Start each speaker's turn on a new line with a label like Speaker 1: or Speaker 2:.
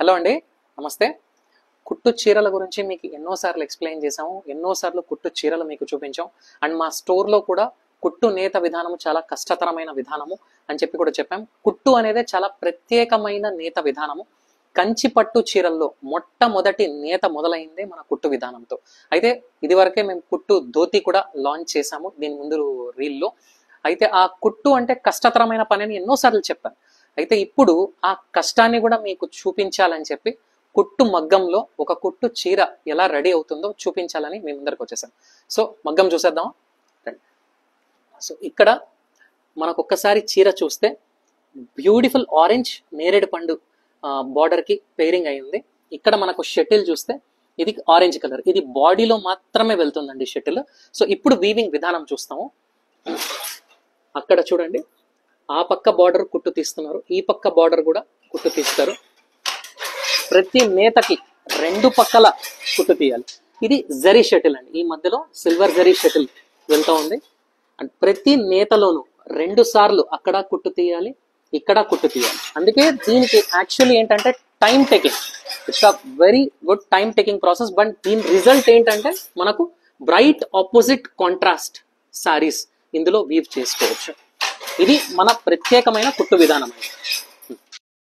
Speaker 1: Hello అండి, నమస్తే. కుట్టు చీరల గురించి మీకు ఎన్నోసార్లు ఎక్స్ప్లెయిన్ చేసాము, ఎన్నోసార్లు కుట్టు చీరలు మీకు చూపించాం. అండ్ మా స్టోర్లో కూడా కుట్టు నేత విధానము చాలా కష్టతరమైన విధానము అని చెప్పి కూడా చెప్పాం. కుట్టు అనేది చాలా ప్రత్యేకమైన నేత విధానము. కంచి పట్టు చీరల్లో మొట్టమొదటి నేత మొదలైందే మన కుట్టు విధానంతో. అయితే ఇదివరకే మేము కుట్టు ధోతి కూడా లాంచ్ చేసాము దీని ముందు రీల్లో. అయితే ఆ కుట్టు అంటే కష్టతరమైన పని అని ఎన్నోసార్లు చెప్పాను. అయితే ఇప్పుడు ఆ కష్టాన్ని కూడా మీకు చూపించాలని చెప్పి కుట్టు మగ్గంలో ఒక కుట్టు చీర ఎలా రెడీ అవుతుందో చూపించాలని మీ ముందరికి వచ్చేసాను. సో మగ్గం చూసేద్దాం. సో ఇక్కడ మనకు ఒక్కసారి చీర చూస్తే బ్యూటిఫుల్ ఆరెంజ్ నేరేడు పండు బార్డర్కి పెయిరింగ్ అయింది. ఇక్కడ మనకు షటిల్ చూస్తే ఇది ఆరెంజ్ కలర్, ఇది బాడీలో మాత్రమే వెళ్తుందండి షటిల్. సో ఇప్పుడు వీవింగ్ విధానం చూస్తాము. అక్కడ చూడండి, ఆ పక్క బార్డర్ కుట్టు తీస్తున్నారు, ఈ పక్క బార్డర్ కూడా కుట్టు తీస్తారు. ప్రతి నేతకి రెండు పక్కల కుట్టు తీయాలి. ఇది జరీ షటిల్ అండి, ఈ మధ్యలో సిల్వర్ జరీ షటిల్ వెళ్తూ ఉంది. అండ్ ప్రతి నేతలోనూ 2 సార్లు అక్కడ కుట్టు తీయాలి, ఇక్కడ కుట్టు తీయాలి. అందుకే దీనికి యాక్చువల్లీ ఏంటంటే time taking, it's a very good time taking process. But దీని రిజల్ట్ ఏంటంటే మనకు బ్రైట్ ఆపోజిట్ కాంట్రాస్ట్ సారీస్ ఇందులో వీవ్ చేసుకోవచ్చు. ఇది మన ప్రత్యేకమైన కుట్టు విధానం.